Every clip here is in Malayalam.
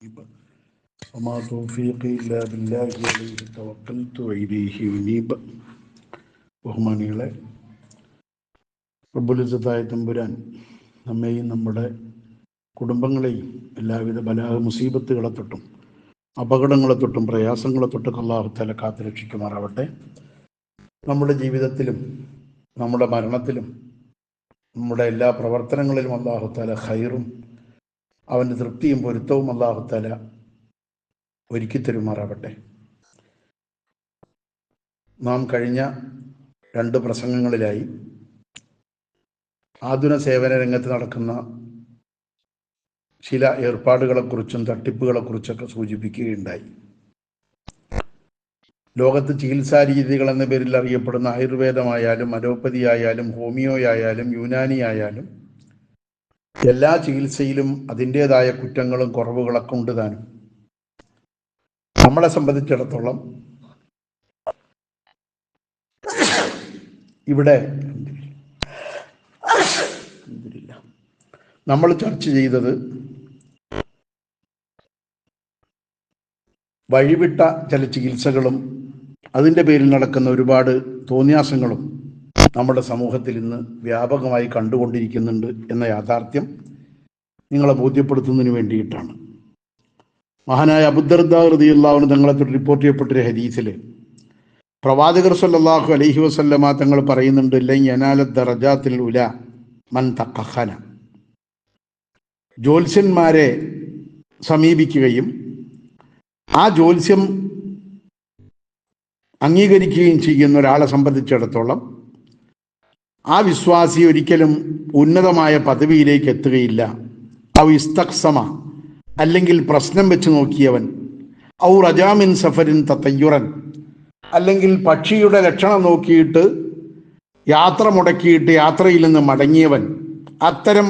وما توفيقي إلا بالله عليه توكلت وإليه أنيب. ബഹുമാനികളെ, റബ്ബുൽ ഇസ്സത്തായ തമ്പുരാൻ നമ്മെയും നമ്മുടെ കുടുംബങ്ങളെയും എല്ലാവിധ ബലാ മുസീബത്തുകളെ തൊട്ടും അപകടങ്ങളെ തൊട്ടും പ്രയാസങ്ങളെ തൊട്ടും അല്ലാഹു തആല കാത്തു രക്ഷിക്കുമാറാവട്ടെ. നമ്മുടെ ജീവിതത്തിലും നമ്മുടെ മരണത്തിലും നമ്മുടെ എല്ലാ പ്രവർത്തനങ്ങളിലും അല്ലാഹു തആല ഖൈറും അവൻ്റെ തൃപ്തിയും പൊരുത്തവും അല്ലാഹു തആല ഒരുക്കി തരുമാറാവട്ടെ. നാം കഴിഞ്ഞ 2 പ്രസംഗങ്ങളിലായി ആതുര സേവന രംഗത്ത് നടക്കുന്ന ചില ഏർപ്പാടുകളെക്കുറിച്ചും തട്ടിപ്പുകളെക്കുറിച്ചൊക്കെ സൂചിപ്പിക്കുകയുണ്ടായി. ലോകത്ത് ചികിത്സാ രീതികൾ എന്ന പേരിൽ അറിയപ്പെടുന്ന ആയുർവേദമായാലും അലോപ്പതി ആയാലും ഹോമിയോ ആയാലും യുനാനി ആയാലും എല്ലാ ചികിത്സയിലും അതിൻ്റേതായ കുറ്റങ്ങളും കുറവുകളൊക്കെ ഉണ്ട് താനും. നമ്മളെ സംബന്ധിച്ചിടത്തോളം ഇവിടെ നമ്മൾ ചർച്ച ചെയ്തത് വഴിവിട്ട ചില ചികിത്സകളും അതിൻ്റെ പേരിൽ നടക്കുന്ന ഒരുപാട് തോന്നിയാസങ്ങളും നമ്മുടെ സമൂഹത്തിൽ ഇന്ന് വ്യാപകമായി കണ്ടുകൊണ്ടിരിക്കുന്നുണ്ട് എന്ന യാഥാർത്ഥ്യം നിങ്ങളെ ബോധ്യപ്പെടുത്തുന്നതിന് വേണ്ടിയിട്ടാണ്. മഹാനായ അബൂദർദാ റളിയല്ലാഹു അൻഹു തങ്ങളെ തൊട്ട് റിപ്പോർട്ട് ചെയ്യപ്പെട്ടൊരു ഹദീസിൽ പ്രവാചകർ സല്ലല്ലാഹു അലൈഹി വസല്ലമ തങ്ങൾ പറയുന്നുണ്ട്, ലൻ യനാല ദറജാത്തിൽ ഉല മൻ തഖഖന. ജ്യോത്സ്യന്മാരെ സമീപിക്കുകയും ആ ജ്യോത്സ്യം അംഗീകരിക്കുകയും ചെയ്യുന്ന ഒരാളെ സംബന്ധിച്ചിടത്തോളം ആ വിശ്വാസി ഒരിക്കലും ഉന്നതമായ പദവിയിലേക്ക് എത്തുകയില്ല. ഔ ഇസ്തഖ്സമ, അല്ലെങ്കിൽ പ്രശ്നം വെച്ച് നോക്കിയവൻ, ഔ റജാമിൻ സഫരിൻ തതയ്യുറൻ, അല്ലെങ്കിൽ പക്ഷിയുടെ ലക്ഷണം നോക്കിയിട്ട് യാത്ര മുടക്കിയിട്ട് യാത്രയിൽ നിന്ന് മടങ്ങിയവൻ. അത്തരം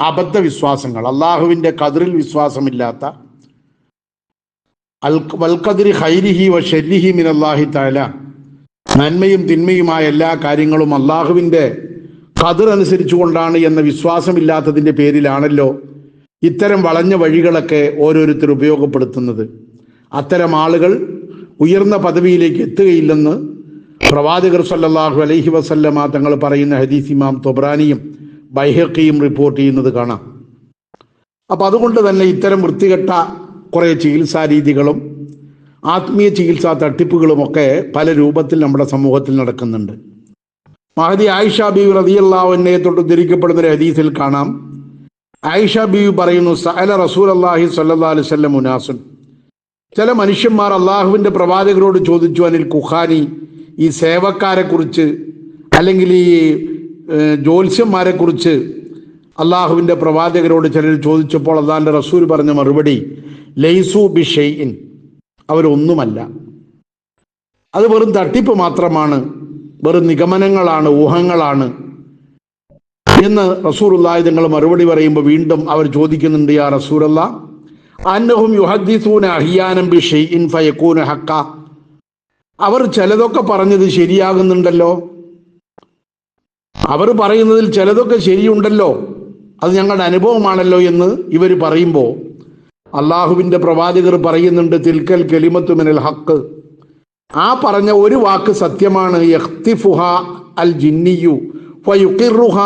അബദ്ധ വിശ്വാസങ്ങൾ, അള്ളാഹുവിൻ്റെ ഖദറിൽ വിശ്വാസമില്ലാത്ത, വൽഖദരി ഖൈരിഹി വ ശർരിഹി മിനല്ലാഹി തആല, നന്മയും തിന്മയുമായ എല്ലാ കാര്യങ്ങളും അള്ളാഹുവിൻ്റെ ഖദർ അനുസരിച്ചുകൊണ്ടാണ് എന്ന വിശ്വാസമില്ലാത്തതിൻ്റെ പേരിലാണല്ലോ ഇത്തരം വളഞ്ഞ വഴികളൊക്കെ ഓരോരുത്തർ ഉപയോഗപ്പെടുത്തുന്നത്. അത്തരം ആളുകൾ ഉയർന്ന പദവിയിലേക്ക് എത്തുകയില്ലെന്ന് പ്രവാചകർ സല്ലല്ലാഹു അലൈഹി വസല്ലമ തങ്ങൾ പറയുന്ന ഹദീസ് ഇമാം തൊബ്രാനിയും ബൈഹഖിയും റിപ്പോർട്ട് ചെയ്യുന്നത് കാണാം. അപ്പം അതുകൊണ്ട് തന്നെ ഇത്തരം വൃത്തികെട്ട കുറേ ചികിത്സാ രീതികളും ആത്മീയ ചികിത്സാ തട്ടിപ്പുകളുമൊക്കെ പല രൂപത്തിൽ നമ്മുടെ സമൂഹത്തിൽ നടക്കുന്നുണ്ട്. മഹദി ആയിഷ ബീവി റളിയല്ലാഹു അൻഹയെ തൊട്ട് ഉദ്ധരിക്കപ്പെടുന്ന ഒരു ഹദീസിൽ കാണാം, ആയിഷ ബീവി പറയുന്നു, സഅല റസൂലുള്ളാഹി സ്വല്ലല്ലാഹു അലൈഹി വസല്ലം ഉനാസുൻ, ചില മനുഷ്യന്മാർ അള്ളാഹുവിൻ്റെ പ്രവാചകരോട് ചോദിച്ചു, അനിൽ കുഹാനി, ഈ സേവക്കാരെ കുറിച്ച് അല്ലെങ്കിൽ ഈ ജ്യോത്സ്യന്മാരെ കുറിച്ച് അള്ളാഹുവിൻ്റെ പ്രവാചകരോട് ചിലർ ചോദിച്ചപ്പോൾ അള്ളാഹിൻ്റെ റസൂൽ പറഞ്ഞ മറുപടി, ലൈസു ബി ഷൈഇൻ, അവരൊന്നുമല്ല, അത് വെറും തട്ടിപ്പ് മാത്രമാണ്, വെറും നിഗമനങ്ങളാണ്, ഊഹങ്ങളാണ് എന്ന് റസൂലുള്ളാഹി തങ്ങൾ മറുപടി പറയുമ്പോൾ വീണ്ടും അവർ ചോദിക്കുന്നുണ്ട്, യാ റസൂലല്ലാഹ്, അന്നഹും യുഹദ്ദിസൂന അഹ്യാനം ബി ഷൈഇൻ ഫയകൂന ഹഖ, അവർ ചിലതൊക്കെ പറഞ്ഞത് ശരിയാകുന്നുണ്ടല്ലോ, അവർ പറയുന്നതിൽ ചിലതൊക്കെ ശരിയുണ്ടല്ലോ, അത് ഞങ്ങളുടെ അനുഭവമാണല്ലോ എന്ന് ഇവർ പറയുമ്പോൾ അള്ളാഹുവിൻ്റെ പ്രവാചകർ പറയുന്നുണ്ട്, തിൽക്കൽ കലിമത്തു മിനൽ ഹഖ്, ആ പറഞ്ഞ ഒരു വാക്ക് സത്യമാണ്, യഖ്തിഫുഹ അൽ ജിന്നിയു ഫയുഖിറുഹ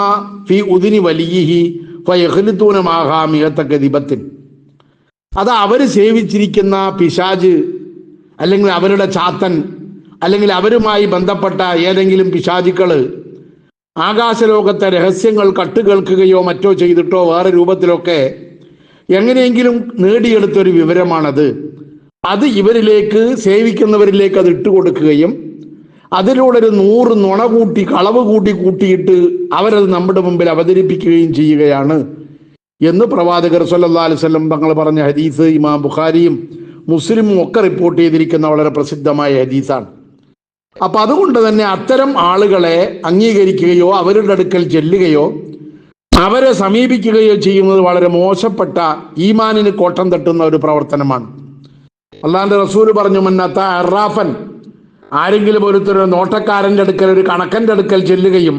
ഫി ഉദ്നി വലിയിഹി ഫയഖ്ലിതൂന മാഹാ മിഅത കദിബത്തിൻ. അത് അവർ സേവിച്ചിരിക്കുന്ന പിശാജ് അല്ലെങ്കിൽ അവരുടെ ചാത്തൻ അല്ലെങ്കിൽ അവരുമായി ബന്ധപ്പെട്ട ഏതെങ്കിലും പിശാചുക്കൾ ആകാശലോകത്തെ രഹസ്യങ്ങൾ കട്ടുകേൾക്കുകയോ മറ്റോ ചെയ്തിട്ടോ വേറെ രൂപത്തിലൊക്കെ എങ്ങനെയെങ്കിലും നേടിയെടുത്തൊരു വിവരമാണത്. അത് ഇവരിലേക്ക്, സേവിക്കുന്നവരിലേക്ക് അത് ഇട്ടുകൊടുക്കുകയും അതിലൂടെ ഒരു 100 നുണ കൂട്ടി, കളവ് കൂട്ടിയിട്ട് അവരത് നമ്മുടെ മുമ്പിൽ അവതരിപ്പിക്കുകയും ചെയ്യുകയാണ് എന്ന് പ്രവാചകർ സല്ലല്ലാഹു അലൈഹി വസല്ലം തങ്ങൾ പറഞ്ഞ ഹദീസ് ഇമാം ബുഖാരിയും മുസ്ലിമും ഒക്കെ റിപ്പോർട്ട് ചെയ്തിരിക്കുന്ന വളരെ പ്രസിദ്ധമായ ഹദീസാണ്. അപ്പം അതുകൊണ്ട് തന്നെ അത്തരം ആളുകളെ അംഗീകരിക്കുകയോ അവരുടെ അടുക്കൽ ചെല്ലുകയോ അവരെ സമീപിക്കുകയോ ചെയ്യുന്നത് വളരെ മോശപ്പെട്ട, ഈമാനിന് കോട്ടം തട്ടുന്ന ഒരു പ്രവർത്തനമാണ്. അള്ളാഹിന്റെ റസൂൽ പറഞ്ഞു, മന്നത്ത അറാഫൻ, ആരെങ്കിലും ഒരുത്തർ നോട്ടക്കാരൻ്റെ അടുക്കൽ, ഒരു കണക്കൻ്റെ അടുക്കൽ ചെല്ലുകയും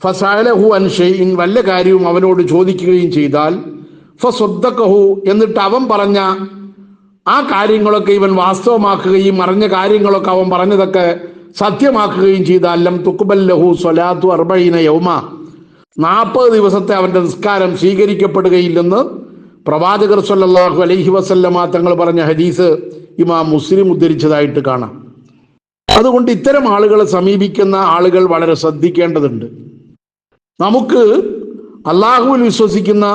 ഫസഅലഹു അൻ ഷൈഇൻ, വല്ല കാര്യവും അവനോട് ചോദിക്കുകയും ചെയ്താൽ ഫസദ്ദഖഹു, എന്നിട്ട് അവൻ പറഞ്ഞ ആ കാര്യങ്ങളൊക്കെ ഇവൻ വാസ്തവമാക്കുകയും മറഞ്ഞ കാര്യങ്ങളൊക്കെ അവൻ പറഞ്ഞതൊക്കെ സത്യമാക്കുകയും ചെയ്താൽ ലം തുഖ്ബൽ ലഹു സ്വലാത്തു 40 യൗമ, 40 ദിവസത്തെ അവന്റെ നിസ്കാരം സ്വീകരിക്കപ്പെടുകയില്ലെന്ന് പ്രവാചകർ സ്വല്ലല്ലാഹു അലൈഹി വസല്ലമ തങ്ങൾ പറഞ്ഞ ഹദീസ് ഇമാം മുസ്ലിം ഉദ്ധരിച്ചതായിട്ട് കാണാം. അതുകൊണ്ട് ഇത്തരം ആളുകളെ സമീപിക്കുന്ന ആളുകൾ വളരെ ശ്രദ്ധിക്കേണ്ടതുണ്ട്. നമുക്ക് അള്ളാഹുവിൽ വിശ്വസിക്കുന്ന,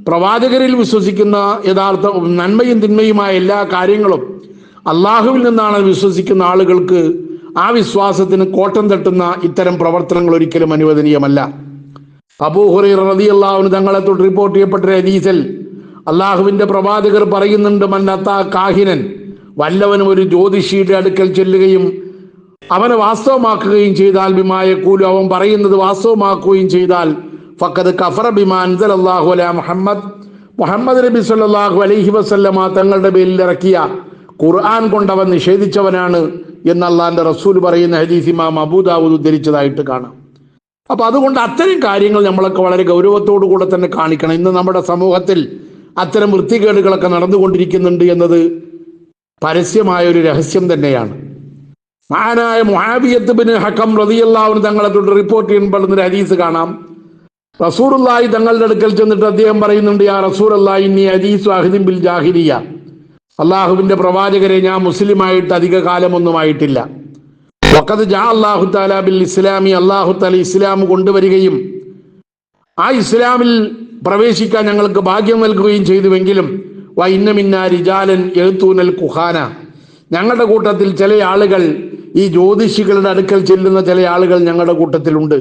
പ്രവാചകരിൽ വിശ്വസിക്കുന്ന, യഥാർത്ഥ നന്മയും തിന്മയുമായ എല്ലാ കാര്യങ്ങളും അള്ളാഹുവിൽ നിന്നാണ് വിശ്വസിക്കുന്ന ആളുകൾക്ക് ആ വിശ്വാസത്തിന് കോട്ടം തട്ടുന്ന ഇത്തരം പ്രവർത്തനങ്ങൾ ഒരിക്കലും അനുവദനീയമല്ല. അബൂ ഹുറൈറ റളിയല്ലാഹു അൻഹു തങ്ങളെ തൊട്ട് റിപ്പോർട്ട് ചെയ്യപ്പെട്ട ഹദീസിൽ അള്ളാഹുവിന്റെ പ്രവാചകർ പറയുന്നുണ്ട്, മന്നത്താ കാഹിനൻ, വല്ലവനും ഒരു ജ്യോതിഷിയുടെ അടുക്കൽ ചെല്ലുകയും അവനെ വാസ്തവമാക്കുകയും ചെയ്താൽ, ബിമായ കൂലു, അവൻ പറയുന്നത് വാസ്തവമാക്കുകയും ചെയ്താൽ, ഫഖദ് കഫറ ബിമാ അൻസലല്ലാഹു അലാ മുഹമ്മദ്, മുഹമ്മദ് നബി സല്ലല്ലാഹു അലൈഹി വസല്ലമ തങ്ങളുടെ പേരിൽ ഇറക്കിയ ഖുർആൻ കൊണ്ടവൻ നിഷേധിച്ചവനാണ് എന്ന് അള്ളാഹിന്റെ റസൂൽ പറയുന്ന ഹദീസ് ഇമാം അബൂ ദാവൂദ് ഉദ്ധരിച്ചതായിട്ട് കാണാം. അപ്പൊ അതുകൊണ്ട് അത്തരം കാര്യങ്ങൾ നമ്മളൊക്കെ വളരെ ഗൗരവത്തോടു കൂടെ തന്നെ കാണിക്കണം. ഇന്ന് നമ്മുടെ സമൂഹത്തിൽ അത്തരം വൃത്തികേടുകളൊക്കെ നടന്നുകൊണ്ടിരിക്കുന്നുണ്ട് എന്നത് പരസ്യമായ ഒരു രഹസ്യം തന്നെയാണ്. മഹാനായ മുആവിയത്ത് ബിൻ ഹകം റളിയല്ലാഹു അൻഹു തങ്ങളെ തൊട്ട് റിപ്പോർട്ട് ചെയ്യപ്പെടുന്ന ഹദീസ് കാണാം. റസൂലുള്ളാഹി തങ്ങളുടെ അടുക്കൽ ചെന്നിട്ട് അദ്ദേഹം പറയുന്നുണ്ട്, യാ റസൂലല്ലാഹി ഇന്നി ഹദീസു അഹ്ദിൻ ബിൽ ജാഹിലിയ്യ, അള്ളാഹുവിന്റെ പ്രവാചകരെ, ഞാൻ മുസ്ലിമായിട്ട് അധിക കാലമൊന്നുമായിട്ടില്ല. വഖദ് ജാ അല്ലാഹു തആല ബിൽ ഇസ്ലാമി, അല്ലാഹു തആല ഇസ്ലാം കൊണ്ടുവരികയും ആ ഇസ്ലാമിൽ പ്രവേശിക്കാൻ ഞങ്ങൾക്ക് ഭാഗ്യം നൽകുകയും ചെയ്തുവെങ്കിലും വ ഇന്ന മിന്നാ റിജാലൻ യഅ്തൂനൽ കുഹാന, ഞങ്ങളുടെ കൂട്ടത്തിൽ ചില ആളുകൾ, ഈ ജ്യോതിഷികളുടെ അടുക്കൽ ചെല്ലുന്ന ചില ആളുകൾ ഞങ്ങളുടെ കൂട്ടത്തിലുണ്ട്.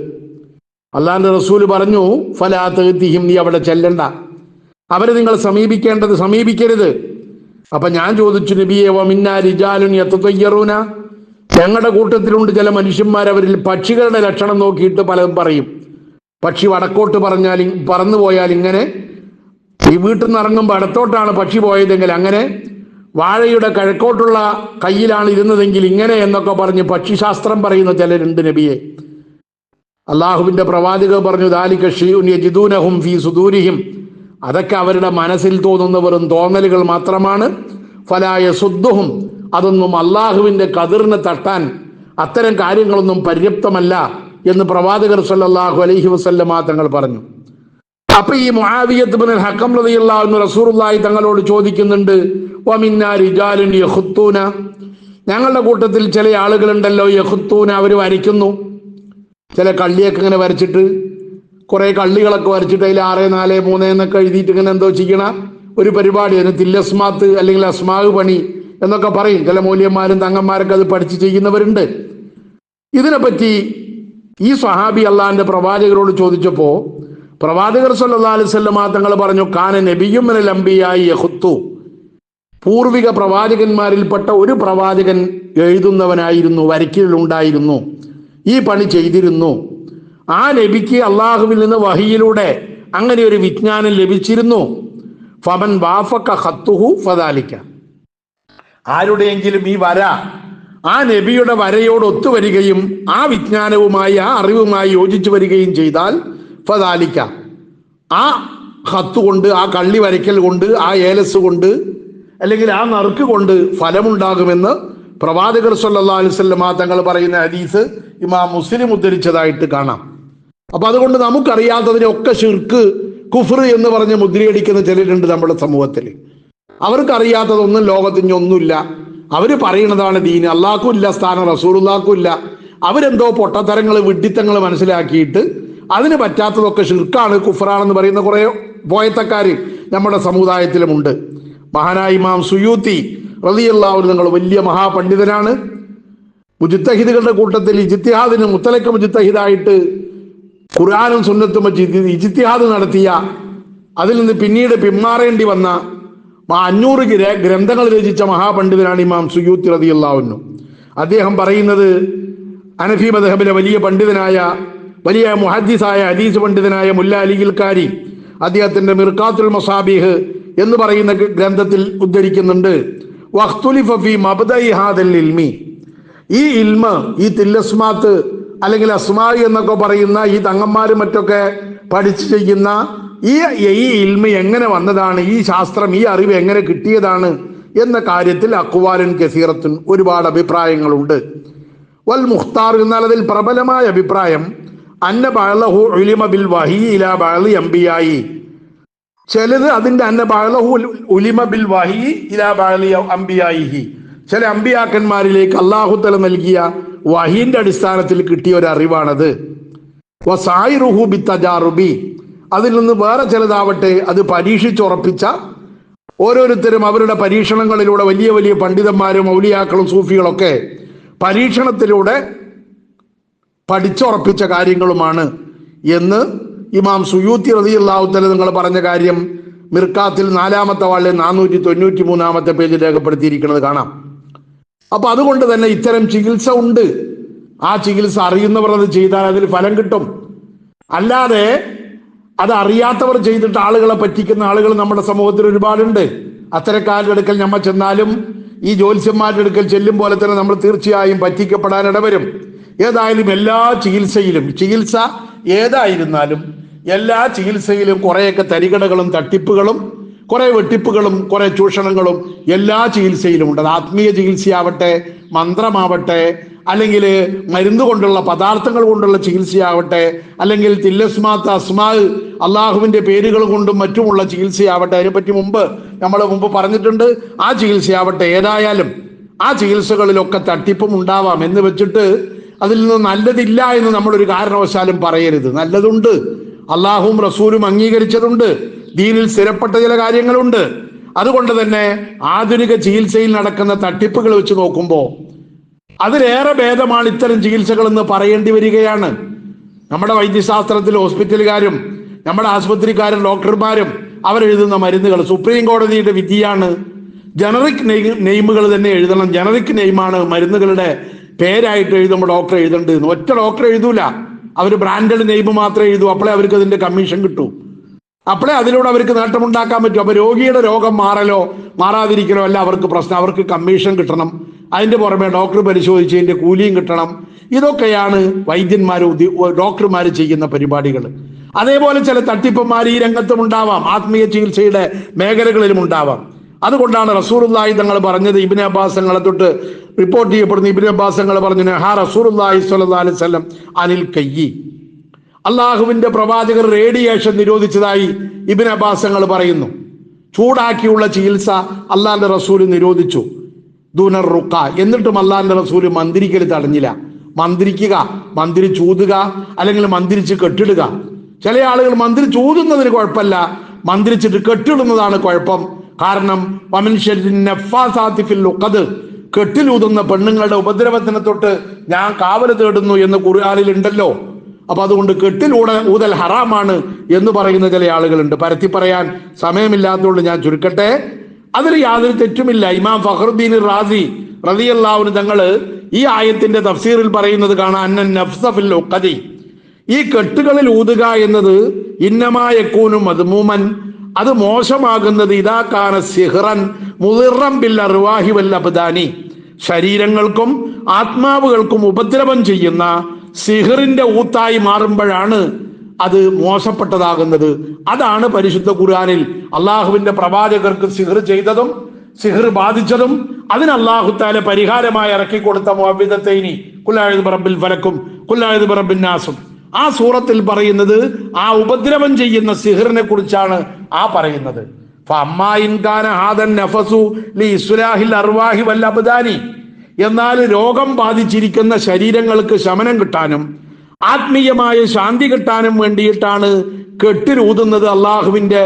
അള്ളാഹിന്റെ റസൂല് പറഞ്ഞു, ഫലാ തഅ്തിഹിം, നീ അവിടെ ചെല്ലണ്ട, അവരെ നിങ്ങൾ സമീപിക്കരുത്. അപ്പൊ ഞാൻ ചോദിച്ചു, നബിയെ, വ മിന്നാ റിജാലുൻ യതതയ്യറൂന, ഞങ്ങളുടെ കൂട്ടത്തിലുണ്ട് ചില മനുഷ്യന്മാർ, അവരിൽ പക്ഷികളുടെ ലക്ഷണം നോക്കിയിട്ട് പലതും പറയും. പക്ഷി വടക്കോട്ട് പറന്നു പോയാൽ ഇങ്ങനെ, ഈ വീട്ടിൽ നിന്ന് ഇറങ്ങുമ്പോൾ ഇടത്തോട്ടാണ് പക്ഷി പോയതെങ്കിൽ അങ്ങനെ, വാഴയുടെ കിഴക്കോട്ടുള്ള കയ്യിലാണ് ഇരുന്നതെങ്കിൽ ഇങ്ങനെ എന്നൊക്കെ പറഞ്ഞ് പക്ഷിശാസ്ത്രം പറയുന്ന ചിലരുണ്ട് നബിയെ. അള്ളാഹുവിന്റെ പ്രവാചകർ പറഞ്ഞു, ദാലിക ഷൈഉൻ യജിദൂനഹും ഫീ സുദൂരിഹിം, അതൊക്കെ അവരുടെ മനസ്സിൽ തോന്നുന്ന വെറും തോന്നലുകൾ മാത്രമാണ്. ഫലാ യസുദ്ദുഹും, അതൊന്നും അള്ളാഹുവിന്റെ ഖദറിനെ തട്ടാൻ അത്തരം കാര്യങ്ങളൊന്നും പര്യാപ്തമല്ല എന്ന് പ്രവാചകർ സല്ലല്ലാഹു അലൈഹി വസല്ലമ തങ്ങൾ പറഞ്ഞു. അപ്പൊ ഈ മുആവിയത്ത് ഇബ്നുൽ ഹകം റളിയല്ലാഹു അൻഹു റസൂലുള്ളാഹി തങ്ങളോട് ചോദിക്കുന്നുണ്ട്, വമിന്നാ റിജാലുൻ യഖുത്തൂന, ഞങ്ങളുടെ കൂട്ടത്തിൽ ചില ആളുകളുണ്ടല്ലോ, യഖുത്തൂന, അവർ വരയ്ക്കുന്നു. ചില കള്ളിയൊക്കെ ഇങ്ങനെ വരച്ചിട്ട്, കുറെ കള്ളികളൊക്കെ വരച്ചിട്ട് അതിൽ 6, 4, 3 എന്നൊക്കെ എഴുതിയിട്ട് ഇങ്ങനെ എന്തോ ചെയ്യണ ഒരു പരിപാടി, അതിന് തില്ലസ്മാത്ത് അല്ലെങ്കിൽ അസ്മാവ് പണി എന്നൊക്കെ പറയും. ചില മൂല്യന്മാരും തങ്ങന്മാരൊക്കെ അത് പഠിച്ച് ചെയ്യുന്നവരുണ്ട്. ഇതിനെപ്പറ്റി ഈ സ്വഹാബി അള്ളാഹിന്റെ പ്രവാചകരോട് ചോദിച്ചപ്പോ പ്രവാചകർ സല്ലല്ലാഹു അലൈഹി വസല്ലമ തങ്ങൾ പറഞ്ഞു, കാന നബിയ്യും മിനൽ അംബിയാഇ യഖുത്തു, പൂർവിക പ്രവാചകന്മാരിൽപ്പെട്ട ഒരു പ്രവാചകൻ എഴുതുന്നവനായിരുന്നു, വരയ്ക്കലുണ്ടായിരുന്നു, ഈ പണി ചെയ്തിരുന്നു. ആ നബിക്ക് അള്ളാഹുവിൽ നിന്ന് വഹിയിലൂടെ അങ്ങനെ ഒരു വിജ്ഞാനം ലഭിച്ചിരുന്നു. ഫമൻ വാഫക ഖത്തുഹു ഫദാലിക, ആരുടെയെങ്കിലും ഈ വര ആ നബിയുടെ വരയോട് ഒത്തുവരികയും ആ വിജ്ഞാനവുമായി ആ അറിവുമായി യോജിച്ചു വരികയും ചെയ്താൽ ഫദാലിക, ആ ഖത്ത് കൊണ്ട്, ആ കള്ളി വരയ്ക്കൽ കൊണ്ട്, ആ ഏലസ് കൊണ്ട് അല്ലെങ്കിൽ ആ നറുക്ക് കൊണ്ട് ഫലമുണ്ടാകുമെന്ന് പ്രവാചകർ സല്ലല്ലാഹു അലൈഹി വസല്ലമ തങ്ങൾ പറയുന്ന ഹദീസ് ഇമാം മുസ്ലിം ഉദ്ധരിച്ചതായിട്ട് കാണാം. അപ്പൊ അതുകൊണ്ട് നമുക്കറിയാത്തതിനൊക്കെ ശിർക്ക്, കുഫ്ർ എന്ന് പറഞ്ഞ് മുദ്രയടിക്കുന്ന ചിലരുണ്ട് നമ്മുടെ സമൂഹത്തിൽ. അവർക്കറിയാത്തതൊന്നും ലോകത്തിന് ഒന്നുമില്ല. അവര് പറയുന്നതാണ് ദീന്. അള്ളാഹ്ക്കും ഇല്ല സ്ഥാനം, റസൂലുള്ളാഹ്ക്കും ഇല്ല. അവരെന്തോ പൊട്ടത്തരങ്ങൾ, വിഡ്ഢിത്തങ്ങൾ മനസ്സിലാക്കിയിട്ട് അതിന് പറ്റാത്തതൊക്കെ ശിർക്കാണ്, കുഫ്റാണെന്ന് പറയുന്ന കുറെ പോയത്തക്കാര് നമ്മുടെ സമുദായത്തിലുമുണ്ട്. മഹാനായ ഇമാം സുയൂത്തി റളിയല്ലാഹു അൻഹു നിങ്ങൾ വലിയ മഹാപണ്ഡിതനാണ്. മുജ്തഹിദുകളുടെ കൂട്ടത്തിൽ ഇജ്തിഹാദിന് മുത്തലക്ക മുജ്തഹിദായിട്ട് ഖുർആനും സുന്നത്തും വെച്ച് ഇജ്തിഹാദ് നടത്തിയ, അതിൽ നിന്ന് പിന്നീട് പിന്മാറേണ്ടി വന്ന 500 ഗ്രന്ഥങ്ങൾ രചിച്ച മഹാപണ്ഡിതനാണ് ഇമാം സുയൂത്തി റളിയല്ലാഹു അൻഹു. അദ്ദേഹം പറയുന്നത്, ഹനഫി മദ്ഹബിലെ വലിയ പണ്ഡിതനായ, വലിയ മുഹദ്ദിസായ, ഹദീസ് പണ്ഡിതനായ മുല്ല അലിൽ ഖാരി അദ്ദേഹത്തിന്റെ മിർഖാത്തുൽ മസാബിഹ് എന്ന് പറയുന്ന ഗ്രന്ഥത്തിൽ ഉദ്ധരിക്കുന്നുണ്ട്, വഖ്തുലിഫ ഫീ മബ്ദഇ ഹാദൽ ഇൽമി, ഈ ഇൽമ, ഈ തില്ലസ്മാത്ത് അല്ലെങ്കിൽ അസ്മാഇ എന്നൊക്കെ പറയുന്ന ഈ തങ്ങന്മാരും മറ്റൊക്കെ പഠിച്ചു ചെയ്യുന്ന ഈ ഇൽമ എങ്ങനെ വന്നതാണ്, ഈ ശാസ്ത്രം, ഈ അറിവ് എങ്ങനെ കിട്ടിയതാണ് എന്ന കാര്യത്തിൽ അഖ്വാലുൻ കസീറത്തുൻ, ഒരുപാട് അഭിപ്രായങ്ങളുണ്ട്. വൽ മുഖ്താർ, എന്നാൽ അതിൽ പ്രബലമായ അഭിപ്രായം അന്ന ബഅലഹു ഉലിമ ബിൽ വഹി ഇലാ ബഅലി അംബിയായി, ചിലത് അതിന്റെ അന്ന ബഅലഹു ഉലിമ ബിൽ വഹി ഇലാ ബഅലി അംബിയായിഹി, ചില അമ്പിയാക്കന്മാരിലേക്ക് അല്ലാഹു തആല നൽകിയ വഹീന്റെ അടിസ്ഥാനത്തിൽ കിട്ടിയ ഒരു അറിവാണത്. വസായിറുഹു ബിത്തജാറുബി, അതിൽ നിന്ന് വേറെ ചിലതാവട്ടെ അത് പരീക്ഷിച്ചുറപ്പിച്ച, ഓരോരുത്തരും അവരുടെ പരീക്ഷണങ്ങളിലൂടെ, വലിയ വലിയ പണ്ഡിതന്മാരും ഔലിയാക്കളും സൂഫികളൊക്കെ പരീക്ഷണത്തിലൂടെ പഠിച്ചുറപ്പിച്ച കാര്യങ്ങളുമാണ് എന്ന് ഇമാം സുയൂത്തി റളിയല്ലാഹു തആല നിങ്ങൾ പറഞ്ഞ കാര്യം മിർക്കാത്തിൽ 4-ാമത്തെ വാളിലെ 493-ാമത്തെ പേജിൽ രേഖപ്പെടുത്തിയിരിക്കുന്നത് കാണാം. അപ്പൊ അതുകൊണ്ട് തന്നെ ഇത്തരം ചികിത്സ ഉണ്ട്. ആ ചികിത്സ അറിയുന്നവർ അത് ചെയ്താൽ അതിൽ ഫലം കിട്ടും. അല്ലാതെ അത് അറിയാത്തവർ ചെയ്തിട്ട് ആളുകളെ പറ്റിക്കുന്ന ആളുകൾ നമ്മുടെ സമൂഹത്തിൽ ഒരുപാടുണ്ട്. അത്തരക്കാരുടെ അടുക്കൽ നമ്മൾ ചെന്നാലും, ഈ ജ്യോത്സ്യന്മാരുടെ അടുക്കൽ ചെല്ലും പോലെ തന്നെ നമ്മൾ തീർച്ചയായും പറ്റിക്കപ്പെടാൻ ഇടവരും. ഏതായാലും എല്ലാ ചികിത്സയിലും, ചികിത്സ ഏതായിരുന്നാലും എല്ലാ ചികിത്സയിലും കുറേയൊക്കെ തരികടകളും തട്ടിപ്പുകളും കുറെ വെട്ടിപ്പുകളും കുറെ ചൂഷണങ്ങളും എല്ലാ ചികിത്സയിലും ഉണ്ട്. അത് ആത്മീയ ചികിത്സയാവട്ടെ, മന്ത്രമാവട്ടെ, അല്ലെങ്കിൽ മരുന്ന് കൊണ്ടുള്ള, പദാർത്ഥങ്ങൾ കൊണ്ടുള്ള ചികിത്സയാവട്ടെ, അല്ലെങ്കിൽ തില്ലസ്മാത്ത് അസ്മാ അള്ളാഹുവിന്റെ പേരുകൾ കൊണ്ടും മറ്റുമുള്ള ചികിത്സയാവട്ടെ, അതിനെപ്പറ്റി നമ്മൾ മുമ്പ് പറഞ്ഞിട്ടുണ്ട്. ആ ചികിത്സയാവട്ടെ, ഏതായാലും ആ ചികിത്സകളിലൊക്കെ തട്ടിപ്പും ഉണ്ടാവാം എന്ന് വെച്ചിട്ട് അതിൽ നിന്ന് നല്ലതില്ല എന്ന് നമ്മളൊരു കാരണവശാലും പറയരുത്. നല്ലതുണ്ട്, അള്ളാഹുവും റസൂലും അംഗീകരിച്ചതുണ്ട്, ദീനിൽ സ്ഥിരപ്പെട്ട ചില കാര്യങ്ങളുണ്ട്. അതുകൊണ്ട് തന്നെ ആധുനിക ചികിത്സയിൽ നടക്കുന്ന തട്ടിപ്പുകൾ വെച്ച് നോക്കുമ്പോൾ അതിലേറെ ഭേദമാണ് ഇത്തരം ചികിത്സകൾ എന്ന് പറയേണ്ടി വരികയാണ്. നമ്മുടെ വൈദ്യശാസ്ത്രത്തിൽ ഹോസ്പിറ്റലുകാരും നമ്മുടെ ആശുപത്രിക്കാരും ഡോക്ടർമാരും അവരെഴുതുന്ന മരുന്നുകൾ സുപ്രീം കോടതിയുടെ വിധിയാണ്. ജനറിക് നെയിമുകൾ തന്നെ എഴുതണം. ജനറിക് നെയിമാണ് മരുന്നുകളുടെ പേരായിട്ട് എഴുതുമ്പോൾ ഡോക്ടർ എഴുതേണ്ടത്. ഒറ്റ ഡോക്ടർ എഴുതൂല, അവർ ബ്രാൻഡഡ് നെയിം മാത്രമേ എഴുതൂ. അപ്പോഴേ അവർക്ക് അതിന്റെ കമ്മീഷൻ കിട്ടൂ, അപ്പോഴേ അതിലൂടെ അവർക്ക് നേട്ടമുണ്ടാക്കാൻ പറ്റും. അപ്പൊ രോഗിയുടെ രോഗം മാറലോ മാറാതിരിക്കലോ അല്ല അവർക്ക് പ്രശ്നം, അവർക്ക് കമ്മീഷൻ കിട്ടണം. അതിന്റെ പുറമെ ഡോക്ടർ പരിശോധിച്ചതിന്റെ കൂലിയും കിട്ടണം. ഇതൊക്കെയാണ് ഡോക്ടർമാർ ചെയ്യുന്ന പരിപാടികൾ. അതേപോലെ ചില തട്ടിപ്പന്മാർ ഈ രംഗത്തും ഉണ്ടാവാം, ആത്മീയ ചികിത്സയുടെ മേഖലകളിലും ഉണ്ടാവാം. അതുകൊണ്ടാണ് റസൂലുള്ളാഹി തങ്ങൾ പറഞ്ഞത്, ഇബ്നു അബ്ബാസ് തങ്ങളെ തൊട്ട് റിപ്പോർട്ട് ചെയ്യപ്പെടുന്ന ഇബ്നു അബ്ബാസ് തങ്ങൾ പറഞ്ഞു, നഹാ റസൂലുള്ളാഹി സ്വല്ലല്ലാഹു അലൈഹി വസല്ലം അനിൽ കയ്യി, അള്ളാഹുവിന്റെ പ്രവാചകർ റേഡിയേഷൻ നിരോധിച്ചതായി ഇബ്നു അബ്ബാസ് തങ്ങൾ പറയുന്നു. ചൂടാക്കിയുള്ള ചികിത്സ അള്ളാഹിന്റെ റസൂൽ നിരോധിച്ചു, ദൂനർ റുക്ക. എന്നിട്ടും അള്ളാഹിന്റെ റസൂൽ മന്ത്രിക്കൽ തടഞ്ഞില്ല. മന്ത്രിക്കുക, മന്ത്രി ചൂതുക, അല്ലെങ്കിൽ മന്ത്രിച്ച് കെട്ടിടുക. ചില ആളുകൾ മന്ത്രി ചൂതുന്നതിന് കുഴപ്പമില്ല, മന്ത്രിച്ചിട്ട് കെട്ടിടുന്നതാണ് കുഴപ്പം. കാരണം കെട്ടിലൂതുന്ന പെണ്ണുങ്ങളുടെ ഉപദ്രവത്തിനെ തൊട്ട് ഞാൻ കാവല് തേടുന്നു എന്ന് ഖുർആനിൽ ഉണ്ടല്ലോ. അപ്പൊ അതുകൊണ്ട് ഊതൽ ഹറാമാണ് എന്ന് പറയുന്ന ചില ആളുകളുണ്ട്. പരത്തി പറയാൻ സമയമില്ലാത്തതുകൊണ്ട് ഞാൻ ചുരുക്കട്ടെ. അതിൽ യാതൊരു തെറ്റുമില്ല. ഇമാം ഫഖറുദ്ദീൻ റാസി റളിയല്ലാഹു അൻഹു തങ്ങള് ഈ ആയത്തിന്റെ തഫ്സീറിൽ പറയുന്നത് കാണാം, അന്നൻ നഫ്സ ഫിൽ ഉഖദി, ഈ കെട്ടുകളിൽ ഊതുക എന്നത് ഇന്നമാ യകൂനു മദ്മൂമൻ, അത് മോശമാകുന്നത് ഇദാ കാന സിഹ്റൻ മുദിറൻ ബിൽ അർവാഹി വൽ അബ്ദാനി, ശരീരങ്ങൾക്കും ആത്മാവുകൾക്കും ഉപദ്രവം ചെയ്യുന്ന സിഹറിന്റെ ഊത്തായി മാറുമ്പോഴാണ് അത് മോശപ്പെട്ടതാകുന്നത്. അതാണ് പരിശുദ്ധ ഖുർആനിൽ അള്ളാഹുവിന്റെ പ്രവാചകർക്ക് സിഹർ ചെയ്തതും സിഹർ ബാധിച്ചതും അതിന് അല്ലാഹു തആല പരിഹാരമായി ഇറക്കി കൊടുത്ത മുഅവ്വിദത്തൈനി ഖുൽ അഊദു ബിറബ്ബിൽ ഫലക്കും ഖുൽ അഊദു ബിറബ്ബിൻ നാസും, ആ സൂറത്തിൽ പറയുന്നത് ആ ഉപദ്രവം ചെയ്യുന്ന സിഹറിനെ കുറിച്ചാണ് ആ പറയുന്നത്. ഫഅമ്മാ ഇൻ കാന ഹാദൻ നഫസു ലി ഇസ്ലാഹിൽ അർവാഹി വൽ അബ്ദാനി, എന്നാൽ രോഗം ബാധിച്ചിരിക്കുന്ന ശരീരങ്ങൾക്ക് ശമനം കിട്ടാനും ആത്മീയമായ ശാന്തി കിട്ടാനും വേണ്ടിയിട്ടാണ് കെട്ടിലൂതുന്നത്. അള്ളാഹുവിന്റെ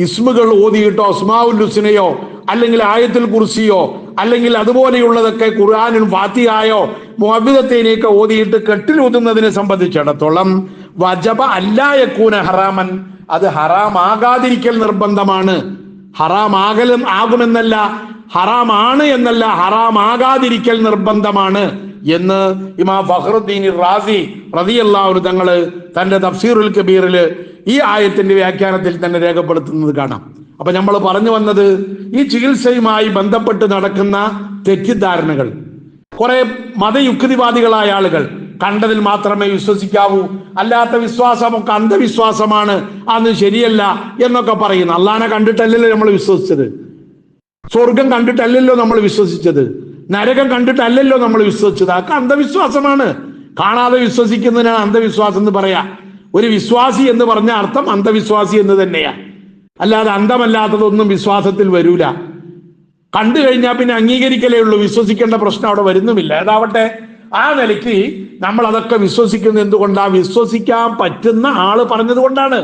ഇസ്മുകൾ ഓതിയിട്ടോ അസ്മാഉൽ ഹുസ്നയോ അല്ലെങ്കിൽ ആയത്തുൽ കുർസിയോ അല്ലെങ്കിൽ അതുപോലെയുള്ളതൊക്കെ ഖുർആനും ഫാത്തിഹയോ മുഅവ്വിദത്തൈനിയൊക്കെ ഓതിയിട്ട് കെട്ടിലൂതുന്നതിനെ സംബന്ധിച്ചിടത്തോളം വജബ അല്ലാ യകൂന ഹറാമൻ, അത് ഹറാമാകാതിരിക്കൽ നിർബന്ധമാണ്. ആകുമെന്നല്ല, ഹറാമാണ് എന്നല്ല, ഹറാമാകാതിരിക്കൽ നിർബന്ധമാണ് എന്ന് ഇമാം ഫഖറുദ്ദീൻ റാസി റളിയല്ലാഹു അൻഹു തങ്ങൾ തന്റെ തഫ്സീറുൽ കബീറിൽ ഈ ആയത്തിന്റെ വ്യാഖ്യാനത്തിൽ തന്നെ രേഖപ്പെടുത്തുന്നത് കാണാം. അപ്പൊ നമ്മൾ പറഞ്ഞു വന്നത്, ഈ ചികിത്സയുമായി ബന്ധപ്പെട്ട് നടക്കുന്ന തെറ്റിദ്ധാരണകൾ, കുറെ മതയുക്തിവാദികളായ ആളുകൾ കണ്ടതിൽ മാത്രമേ വിശ്വസിക്കാവൂ, അല്ലാത്ത വിശ്വാസമൊക്കെ അന്ധവിശ്വാസമാണ്, അന്ന് ശരിയല്ല എന്നൊക്കെ പറയുന്നു. അള്ളാനെ കണ്ടിട്ടല്ലല്ലോ നമ്മൾ വിശ്വസിച്ചത്, സ്വർഗം കണ്ടിട്ടല്ലല്ലോ നമ്മൾ വിശ്വസിച്ചത്, നരകം കണ്ടിട്ടല്ലല്ലോ നമ്മൾ വിശ്വസിച്ചത്. അതൊക്കെ അന്ധവിശ്വാസമാണ്. കാണാതെ വിശ്വസിക്കുന്നതിനാണ് അന്ധവിശ്വാസം എന്ന് പറയാ. ഒരു വിശ്വാസി എന്ന് പറഞ്ഞ അർത്ഥം അന്ധവിശ്വാസി എന്ന് തന്നെയാ, അല്ലാതെ അന്ധമല്ലാത്തതൊന്നും വിശ്വാസത്തിൽ വരൂല. കണ്ടു കഴിഞ്ഞാൽ പിന്നെ അംഗീകരിക്കലേ ഉള്ളൂ, വിശ്വസിക്കേണ്ട പ്രശ്നം അവിടെ വരുന്നുമില്ല. ഏതാവട്ടെ, ആ നിലയ്ക്ക് നമ്മൾ അതൊക്കെ വിശ്വസിക്കുന്നത് എന്തുകൊണ്ടാ? വിശ്വസിക്കാൻ പറ്റുന്ന ആള് പറഞ്ഞത് കൊണ്ടാണ്.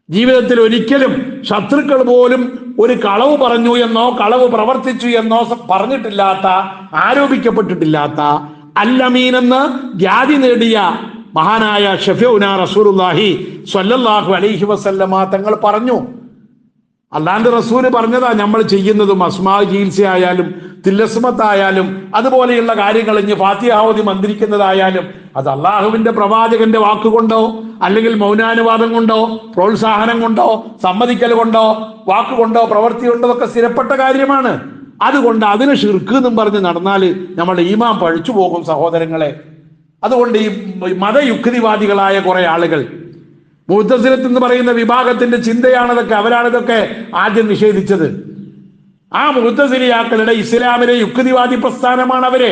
ജീവിതത്തിൽ ഒരിക്കലും ശത്രുക്കൾ പോലും ഒരു കളവ് പറഞ്ഞു എന്നോ കളവ് പ്രവർത്തിച്ചു എന്നോ പറഞ്ഞിട്ടില്ലാത്ത, ആരോപിക്കപ്പെട്ടിട്ടില്ലാത്ത അൽ-അമീൻ എന്ന് ഖ്യാതി നേടിയ മഹാനായ ഷഫീഉനാ റസൂലുള്ളാഹി സ്വല്ലല്ലാഹു അലൈഹി വസല്ലമ തങ്ങൾ പറഞ്ഞു. അല്ലാണ്ട് റസൂല് പറഞ്ഞതാ നമ്മൾ ചെയ്യുന്നതും അസ്മാ ചികിത്സയായാലും തില്ലസ്മത്തായാലും അതുപോലെയുള്ള കാര്യങ്ങൾ, ഇനി ഫാത്തിഹ ഓതി മന്ത്രിക്കുന്നതായാലും അത് അള്ളാഹുവിന്റെ പ്രവാചകന്റെ വാക്കുകൊണ്ടോ അല്ലെങ്കിൽ മൗനാനുവാദം കൊണ്ടോ പ്രോത്സാഹനം കൊണ്ടോ സമ്മതിക്കൽ കൊണ്ടോ വാക്കുകൊണ്ടോ പ്രവൃത്തി കൊണ്ടോ ഒക്കെ സ്ഥിരപ്പെട്ട കാര്യമാണ്. അതുകൊണ്ട് അതിന് ഷിർക്ക് എന്നും പറഞ്ഞ് നടന്നാൽ നമ്മുടെ ഈമാൻ പഴിച്ചു പോകും സഹോദരങ്ങളെ. അതുകൊണ്ട് ഈ മതയുക്തിവാദികളായ കുറെ ആളുകൾ, മുഅ്തസിലത്ത് എന്ന് പറയുന്ന വിഭാഗത്തിന്റെ ചിന്തയാണതൊക്കെ, അവരാണിതൊക്കെ ആദ്യം നിഷേധിച്ചത്. ആ മുഅ്തസിലിയാക്കളുടെ ഇസ്ലാമിലെ യുക്തിവാദി പ്രസ്ഥാനമാണ് അവര്.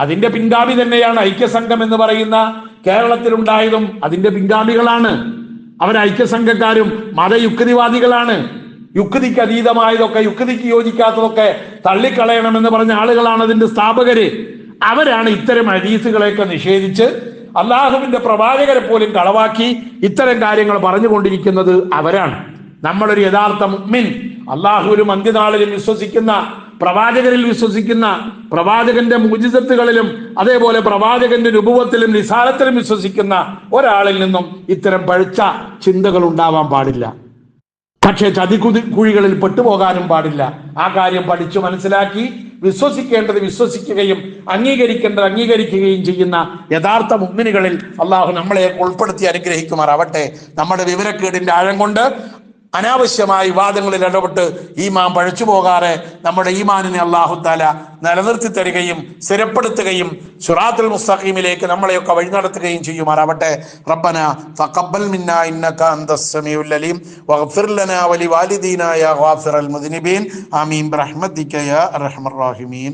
അതിന്റെ പിൻഗാമി തന്നെയാണ് ഐക്യസംഘം എന്ന് പറയുന്ന കേരളത്തിലുണ്ടായതും അതിന്റെ പിൻഗാമികളാണ്. അവർ ഐക്യസംഘക്കാരും മതയുക്തിവാദികളാണ്. യുക്തിക്ക് അതീതമായതൊക്കെ, യുക്തിക്ക് യോജിക്കാത്തതൊക്കെ തള്ളിക്കളയണമെന്ന് പറഞ്ഞ ആളുകളാണ് അതിന്റെ സ്ഥാപകര്. അവരാണ് ഇത്തരം ഹദീസുകളെയൊക്കെ നിഷേധിച്ച് അള്ളാഹുവിന്റെ പ്രവാചകരെ പോലും കളവാക്കി ഇത്തരം കാര്യങ്ങൾ പറഞ്ഞുകൊണ്ടിരിക്കുന്നത് അവരാണ്. നമ്മളൊരു യഥാർത്ഥ മുഅ്മിൻ, അള്ളാഹുവിലും അന്ത്യനാളിലും വിശ്വസിക്കുന്ന, പ്രവാചകരിൽ വിശ്വസിക്കുന്ന, പ്രവാചകന്റെ മുഅ്ജിസത്തുകളിലും അതേപോലെ പ്രവാചകന്റെ നുബുവത്തിലും റിസാലത്തിലും വിശ്വസിക്കുന്ന ഒരാളിൽ നിന്നും ഇത്തരം പഴിച്ച ചിന്തകൾ ഉണ്ടാവാൻ പാടില്ല. പക്ഷേ ചതിക്കുഴികളിൽ പെട്ടുപോകാനും പാടില്ല. ആ കാര്യം പഠിച്ചു മനസ്സിലാക്കി വിശ്വസിക്കേണ്ടത് വിശ്വസിക്കുകയും അംഗീകരിക്കേണ്ടത് അംഗീകരിക്കുകയും ചെയ്യുന്ന യഥാർത്ഥ മുഅ്മിനുകളിൽ അള്ളാഹു നമ്മളെ ഉൾപ്പെടുത്തി അനുഗ്രഹിക്കുമാറാവട്ടെ. നമ്മുടെ വിവരക്കേടിന്റെ ആഴം കൊണ്ട് അനാവശ്യമായ വിവാദങ്ങളിൽ ഇടപെട്ട് ഈമാൻ പഴച്ചു പോകാതെ നമ്മുടെ ഈമാനിനെ അല്ലാഹു തആല നിലനിർത്തി തരികയും സ്ഥിരപ്പെടുത്തുകയും സിറാത്തുൽ മുസ്തഖീമിലേക്ക് നമ്മളെയൊക്കെ വഴി നടത്തുകയും ചെയ്യുമാറാവട്ടെ. റബ്ബന തഖബ്ബൽ മിന്നാ ഇന്നക അന്തസ് സമീഉൽ അലീം വഗ്ഫിർ ലനാ വലിവാലിദീനാ യാ ഗാഫിറൽ മുദ്നിബീൻ ആമീൻ ബിറഹ്മതിക യാ അർഹമർ റഹീമീൻ.